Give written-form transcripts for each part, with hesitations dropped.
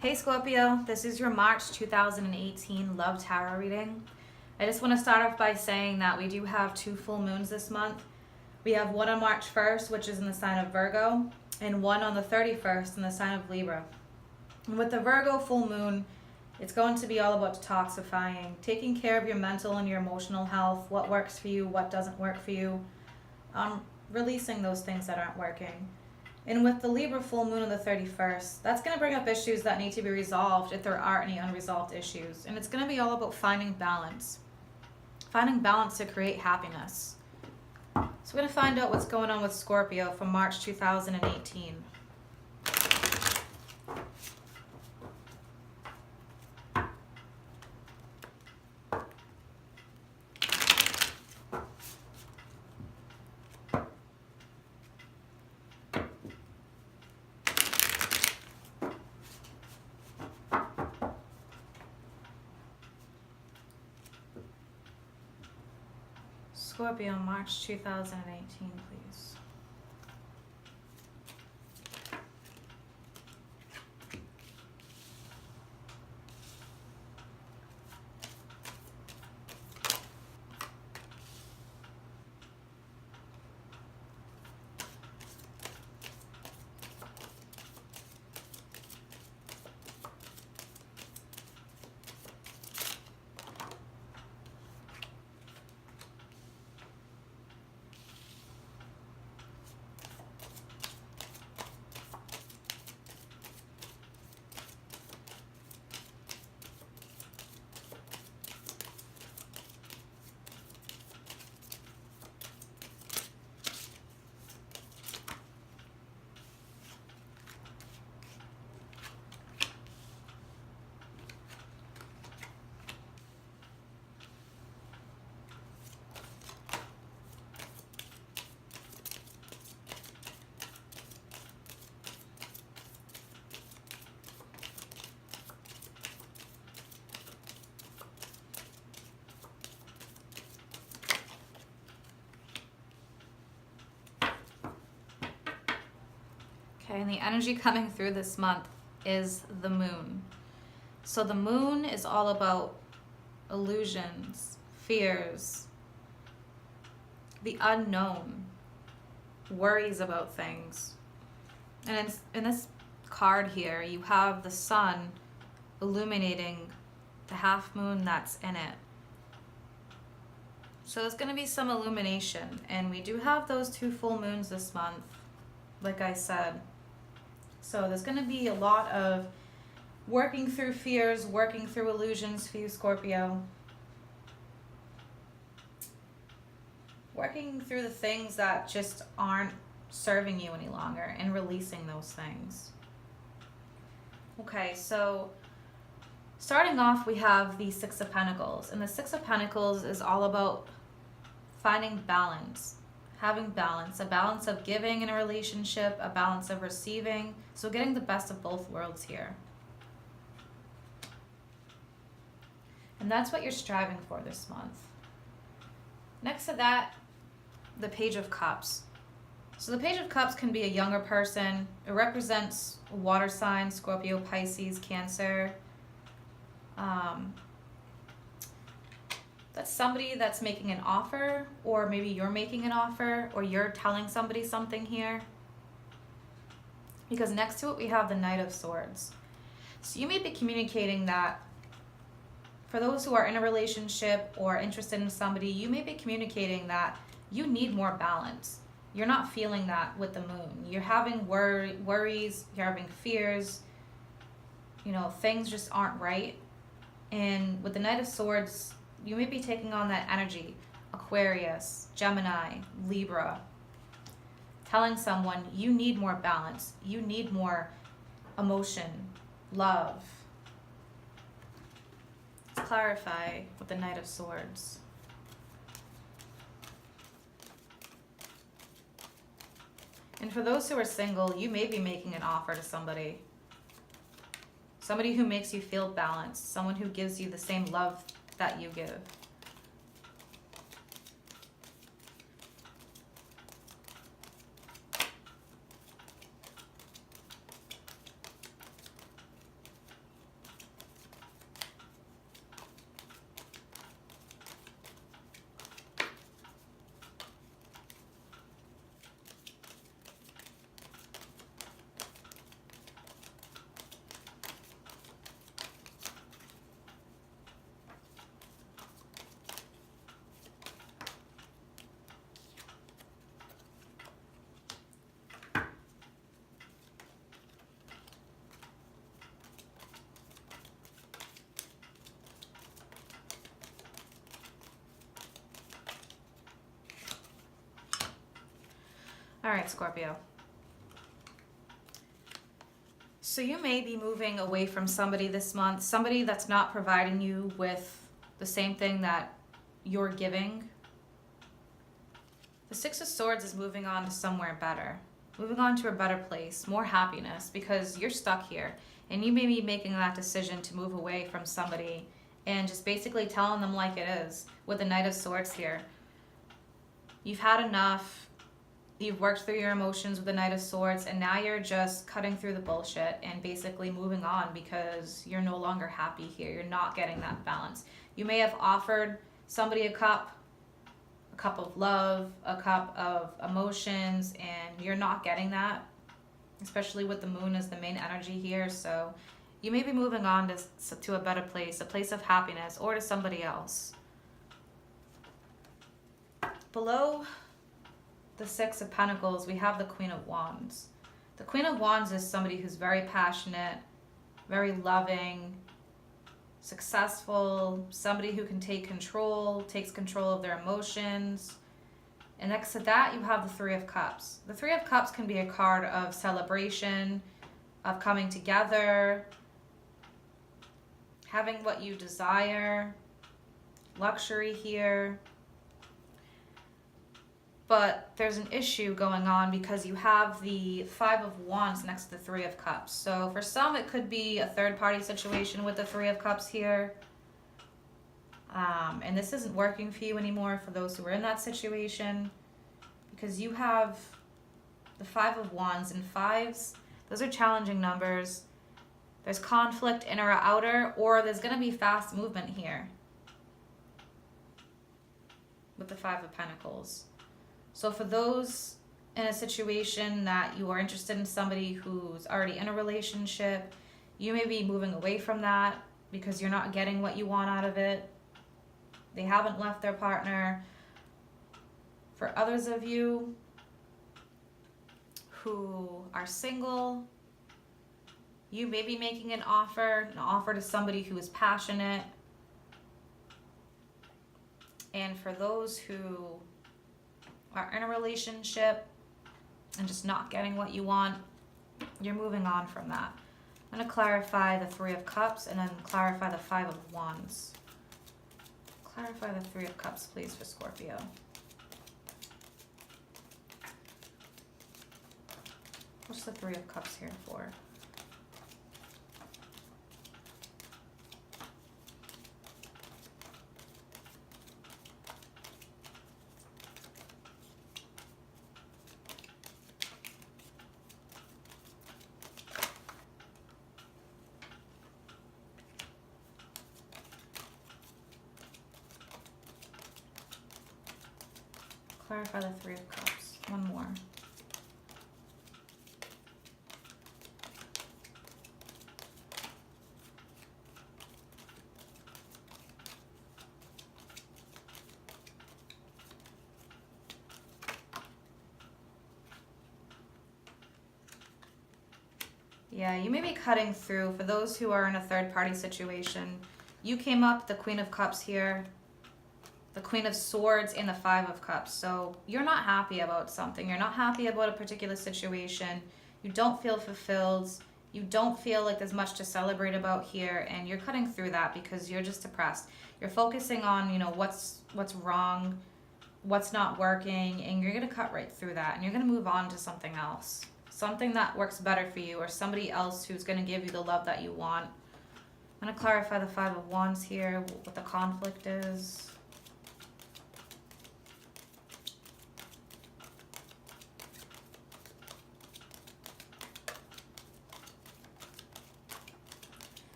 Hey Scorpio, this is your March 2018 Love Tarot reading. I just want to start off by saying that we do have two full moons this month. We have one on March 1st, which is in the sign of Virgo, and one on the 31st in the sign of Libra. And with the Virgo full moon, it's going to be all about detoxifying, taking care of your mental and your emotional health, what works for you, what doesn't work for you, releasing those things that aren't working. And with the Libra full moon on the 31st, that's going to bring up issues that need to be resolved if there are any unresolved issues. And it's going to be all about finding balance to create happiness. So we're going to find out what's going on with Scorpio for March 2018. Scorpio, March 2018, please. Okay, and the energy coming through this month is the moon. So the moon is all about illusions, fears, the unknown, worries about things. And in this card here, you have the sun illuminating the half moon that's in it. So there's going to be some illumination, and we do have those two full moons this month, like I said. So there's going to be a lot of working through fears, working through illusions for you, Scorpio. Working through the things that just aren't serving you any longer and releasing those things. Okay, so starting off, we have the Six of Pentacles. And the Six of Pentacles is all about finding balance. Having balance, a balance of giving in a relationship, a balance of receiving. So getting the best of both worlds here. And that's what you're striving for this month. Next to that, the Page of Cups. So the Page of Cups can be a younger person. It represents water signs, Scorpio, Pisces, Cancer. That's somebody that's making an offer, or maybe you're making an offer, or you're telling somebody something here. Because next to it, we have the Knight of Swords. So you may be communicating that for those who are in a relationship or interested in somebody, you may be communicating that you need more balance. You're not feeling that with the moon. You're having worries, you're having fears, things just aren't right. And with the Knight of Swords, you may be taking on that energy. Aquarius, Gemini, Libra. Telling someone you need more balance. You need more emotion, love. Let's clarify with the Knight of Swords. And for those who are single, you may be making an offer to somebody. Somebody who makes you feel balanced. Someone who gives you the same love that you give. All right, Scorpio. So you may be moving away from somebody this month, somebody that's not providing you with the same thing that you're giving. The Six of Swords is moving on to somewhere better, moving on to a better place, more happiness, because you're stuck here. And you may be making that decision to move away from somebody and just basically telling them like it is with the Knight of Swords here. You've had enough. You've worked through your emotions with the Knight of Swords, and now you're just cutting through the bullshit and basically moving on because you're no longer happy here. You're not getting that balance. You may have offered somebody a cup of love, a cup of emotions, and you're not getting that, especially with the moon as the main energy here. So you may be moving on to a better place, a place of happiness, or to somebody else. Below the Six of Pentacles, we have the Queen of Wands. The Queen of Wands is somebody who's very passionate, very loving, successful, somebody who can take control, takes control of their emotions. And next to that, you have the Three of Cups. The Three of Cups can be a card of celebration, of coming together, having what you desire, luxury here. But there's an issue going on because you have the Five of Wands next to the Three of Cups. So for some, it could be a third-party situation with the Three of Cups here. And this isn't working for you anymore for those who are in that situation. Because you have the Five of Wands, and fives, those are challenging numbers. There's conflict, inner or outer, or there's going to be fast movement here with the Five of Pentacles. So for those in a situation that you are interested in somebody who's already in a relationship, you may be moving away from that because you're not getting what you want out of it. They haven't left their partner. For others of you who are single, you may be making an offer to somebody who is passionate. And for those who are in a relationship and just not getting what you want, you're moving on from that. I'm going to clarify the Three of Cups and then clarify the Five of Wands. Clarify the Three of Cups, please, for Scorpio. What's the Three of Cups here for? Clarify the Three of Cups. One more. Yeah, you may be cutting through. For those who are in a third-party situation, you came up the Queen of Cups here, the Queen of Swords, and the Five of Cups. So you're not happy about something. You're not happy about a particular situation. You don't feel fulfilled. You don't feel like there's much to celebrate about here, and you're cutting through that because you're just depressed. You're focusing on, what's wrong, what's not working, and you're going to cut right through that, and you're going to move on to something else. Something that works better for you, or somebody else who's going to give you the love that you want. I'm going to clarify the Five of Wands here, what the conflict is.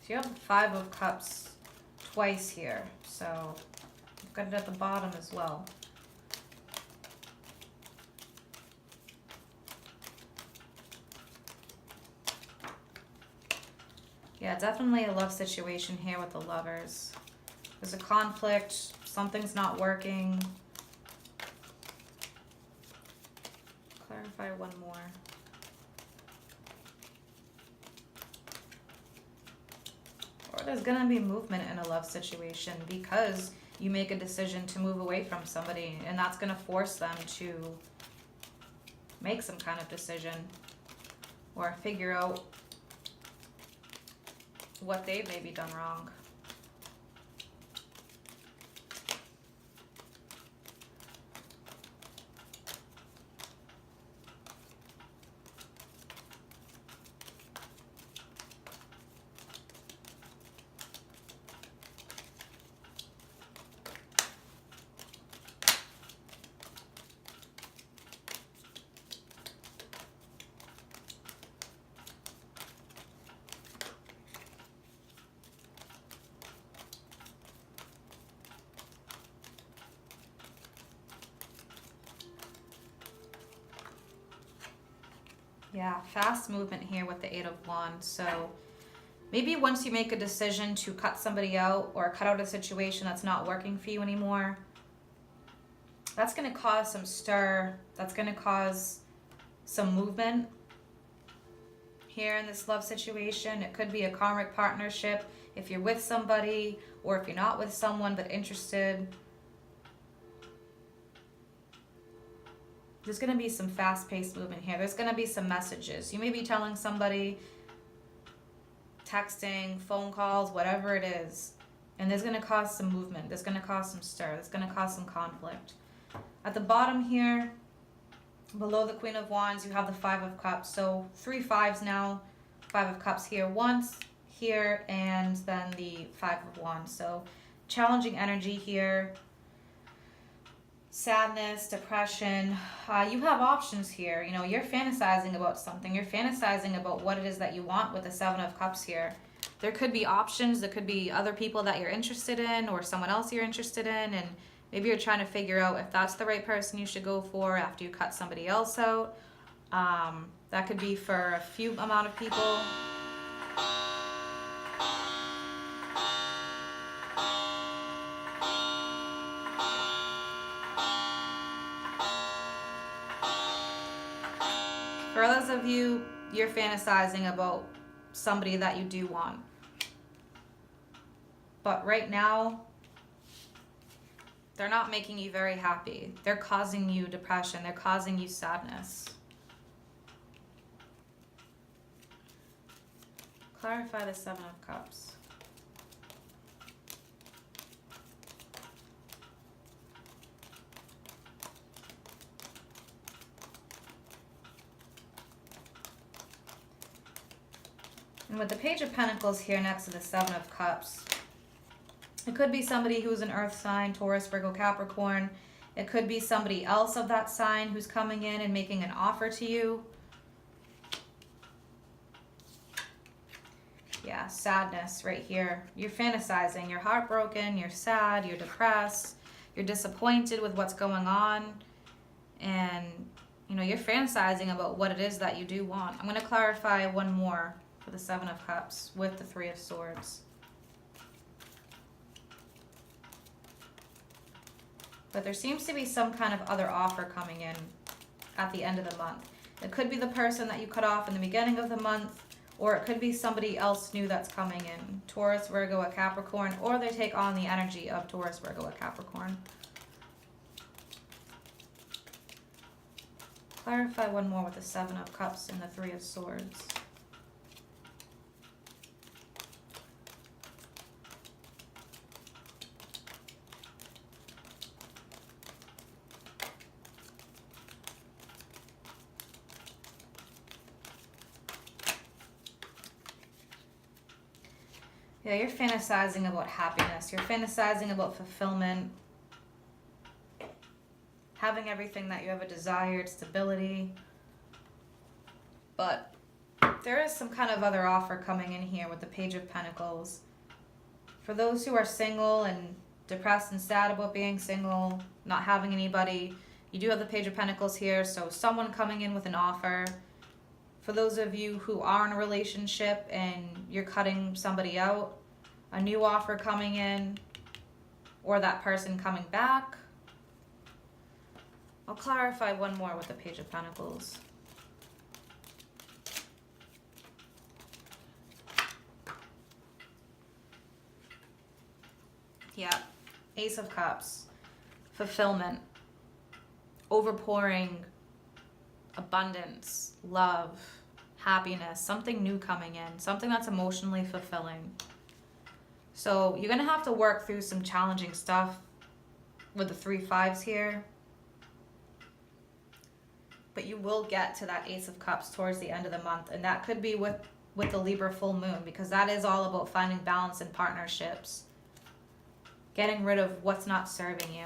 So you have the Five of Cups twice here, so you've got it at the bottom as well. Yeah, definitely a love situation here with the lovers. There's a conflict, something's not working. Clarify one more. Or there's gonna be movement in a love situation because you make a decision to move away from somebody, and that's gonna force them to make some kind of decision or figure out what they've maybe done wrong. Yeah, fast movement here with the Eight of Wands. So maybe once you make a decision to cut somebody out or cut out a situation that's not working for you anymore, that's going to cause some stir. That's going to cause some movement here in this love situation. It could be a karmic partnership if you're with somebody, or if you're not with someone but interested. There's going to be some fast-paced movement here. There's going to be some messages. You may be telling somebody, texting, phone calls, whatever it is. And there's going to cause some movement. There's going to cause some stir. There's going to cause some conflict. At the bottom here, below the Queen of Wands, you have the Five of Cups. So 3 fives now. Five of Cups here once, here, and then the Five of Wands. So challenging energy here. Sadness, depression. You have options here. You know, you're fantasizing about something. You're fantasizing about what it is that you want with the Seven of Cups here. There could be options. There could be other people that you're interested in, or someone else you're interested in, and maybe you're trying to figure out if that's the right person you should go for after you cut somebody else out. That could be for a few amount of people. For others of you, you're fantasizing about somebody that you do want. But right now, they're not making you very happy. They're causing you depression. They're causing you sadness. Clarify the Seven of Cups. And with the Page of Pentacles here next to the Seven of Cups, it could be somebody who's an earth sign, Taurus, Virgo, Capricorn. It could be somebody else of that sign who's coming in and making an offer to you. Yeah, sadness right here. You're fantasizing. You're heartbroken. You're sad. You're depressed. You're disappointed with what's going on. And, you know, you're fantasizing about what it is that you do want. I'm going to clarify one more for the Seven of Cups with the Three of Swords. But there seems to be some kind of other offer coming in at the end of the month. It could be the person that you cut off in the beginning of the month, or it could be somebody else new that's coming in. Taurus, Virgo, or Capricorn, or they take on the energy of Taurus, Virgo, or Capricorn. Clarify one more with the Seven of Cups and the Three of Swords. Yeah, you're fantasizing about happiness. You're fantasizing about fulfillment. Having everything that you ever desired, stability. But there is some kind of other offer coming in here with the Page of Pentacles. For those who are single and depressed and sad about being single, not having anybody, you do have the Page of Pentacles here, so someone coming in with an offer. For those of you who are in a relationship and you're cutting somebody out, a new offer coming in, or that person coming back. I'll clarify one more with the Page of Pentacles. Yeah, Ace of Cups, fulfillment, overpouring abundance, love, happiness, something new coming in, something that's emotionally fulfilling. So you're going to have to work through some challenging stuff with the 3 5s here. But you will get to that Ace of Cups towards the end of the month. And that could be with the Libra full moon, because that is all about finding balance in partnerships. Getting rid of what's not serving you.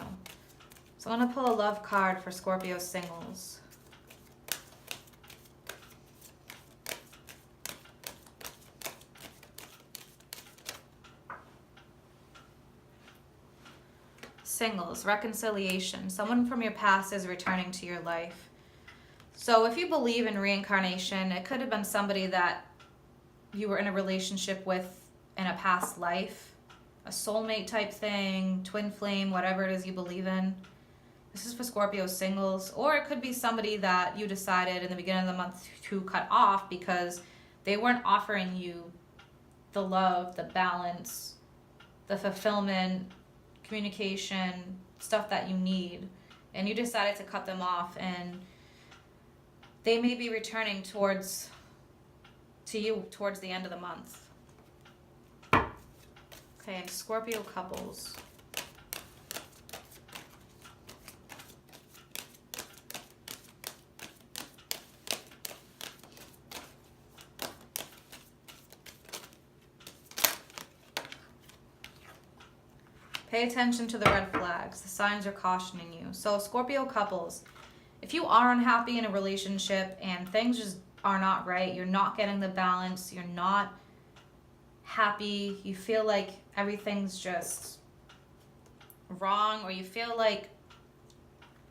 So I'm going to pull a love card for Scorpio singles. Singles, reconciliation. Someone from your past is returning to your life. So if you believe in reincarnation, it could have been somebody that you were in a relationship with in a past life, a soulmate type thing, twin flame, whatever it is you believe in. This is for Scorpio singles. Or it could be somebody that you decided in the beginning of the month to cut off because they weren't offering you the love, the balance, the fulfillment, communication, stuff that you need. And you decided to cut them off, and they may be returning towards the end of the month. Okay, and Scorpio couples. Pay attention to the red flags. The signs are cautioning you. So Scorpio couples, if you are unhappy in a relationship and things just are not right, you're not getting the balance, you're not happy, you feel like everything's just wrong, or you feel like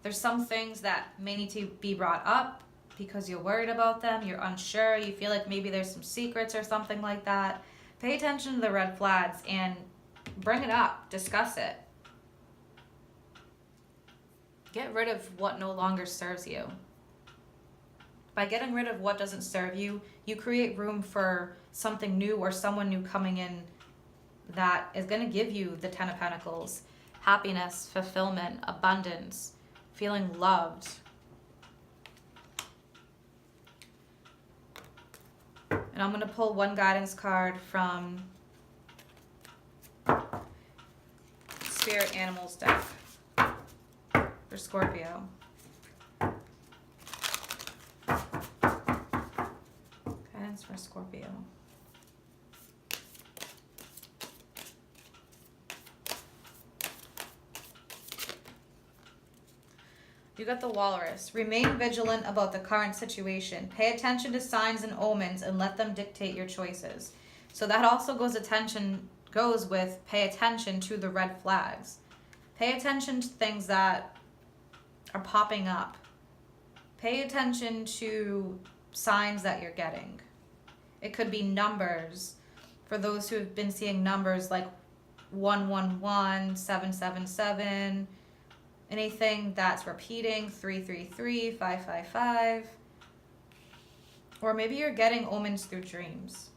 there's some things that may need to be brought up because you're worried about them, you're unsure, you feel like maybe there's some secrets or something like that, pay attention to the red flags and bring it up, discuss it. Get rid of what no longer serves you. By getting rid of what doesn't serve you, you create room for something new or someone new coming in that is going to give you the 10 of Pentacles, happiness, fulfillment, abundance, feeling loved. And I'm going to pull one guidance card from Spirit Animals deck for Scorpio. Guidance for Scorpio. You got the Walrus. Remain vigilant about the current situation. Pay attention to signs and omens and let them dictate your choices. So that also goes with pay attention to the red flags. Pay attention to things that are popping up. Pay attention to signs that you're getting. It could be numbers. For those who have been seeing numbers like 111, 777, anything that's repeating, 333, 555. Or maybe you're getting omens through dreams.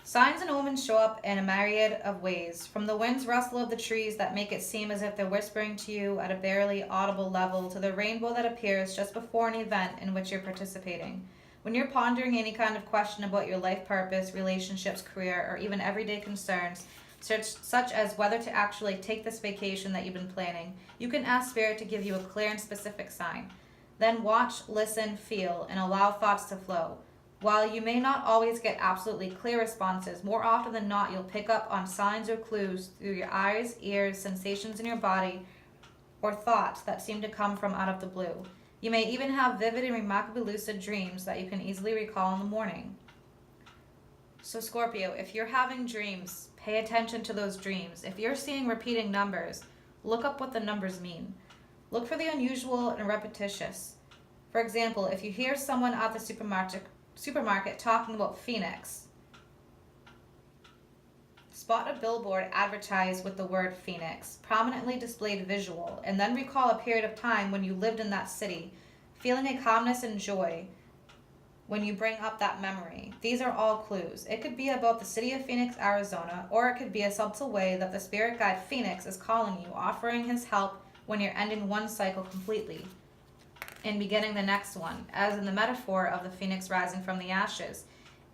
Signs and omens show up in a myriad of ways, from the wind's rustle of the trees that make it seem as if they're whispering to you at a barely audible level, to the rainbow that appears just before an event in which you're participating. When you're pondering any kind of question about your life purpose, relationships, career, or even everyday concerns, such as whether to actually take this vacation that you've been planning, you can ask Spirit to give you a clear and specific sign. Then watch, listen, feel, and allow thoughts to flow. While you may not always get absolutely clear responses, more often than not you'll pick up on signs or clues through your eyes, ears, sensations in your body, or thoughts that seem to come from out of the blue. You may even have vivid and remarkably lucid dreams that you can easily recall in the morning. So Scorpio, if you're having dreams, pay attention to those dreams. If you're seeing repeating numbers, look up what the numbers mean. Look for the unusual and repetitious. For example, if you hear someone at the supermarket talking about Phoenix, spot a billboard advertised with the word Phoenix, prominently displayed visual, and then recall a period of time when you lived in that city, feeling a calmness and joy when you bring up that memory. These are all clues. It could be about the city of Phoenix, Arizona, or it could be a subtle way that the spirit guide Phoenix is calling you, offering his help when you're ending one cycle completely and beginning the next one, as in the metaphor of the phoenix rising from the ashes.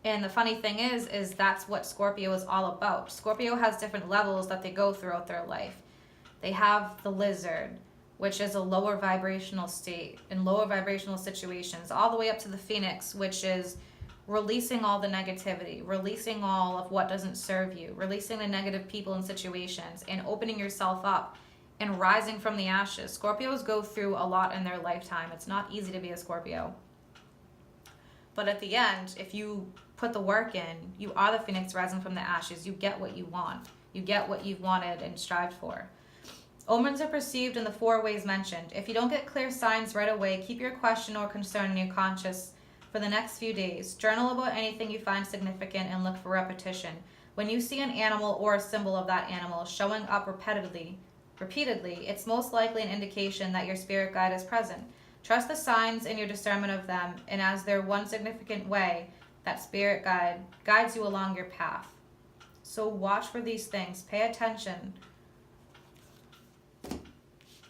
And the funny thing is that's what Scorpio is all about. Scorpio has different levels that they go throughout their life. They have the lizard, which is a lower vibrational state in lower vibrational situations, all the way up to the phoenix, which is releasing all the negativity, releasing all of what doesn't serve you, releasing the negative people and situations, and opening yourself up and rising from the ashes. Scorpios go through a lot in their lifetime. It's not easy to be a Scorpio. But at the end, if you put the work in, you are the phoenix rising from the ashes. You get what you want. You get what you've wanted and strived for. Omens are perceived in the 4 ways mentioned. If you don't get clear signs right away, keep your question or concern in your conscious for the next few days. Journal about anything you find significant and look for repetition. When you see an animal or a symbol of that animal showing up repeatedly, it's most likely an indication that your spirit guide is present. Trust the signs in your discernment of them, and as their one significant way, that spirit guide guides you along your path. So watch for these things. Pay attention.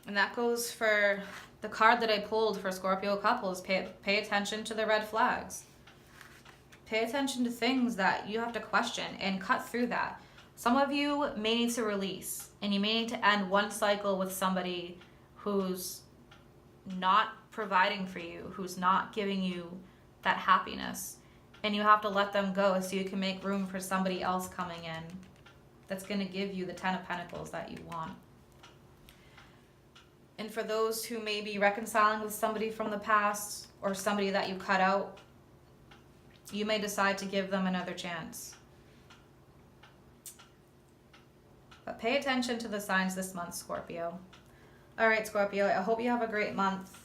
And that goes for the card that I pulled for Scorpio couples. Pay attention to the red flags. Pay attention to things that you have to question and cut through that. Some of you may need to release, and you may need to end one cycle with somebody who's not providing for you, who's not giving you that happiness. And you have to let them go so you can make room for somebody else coming in that's going to give you the 10 of Pentacles that you want. And for those who may be reconciling with somebody from the past or somebody that you cut out, you may decide to give them another chance. But pay attention to the signs this month, Scorpio. All right, Scorpio, I hope you have a great month.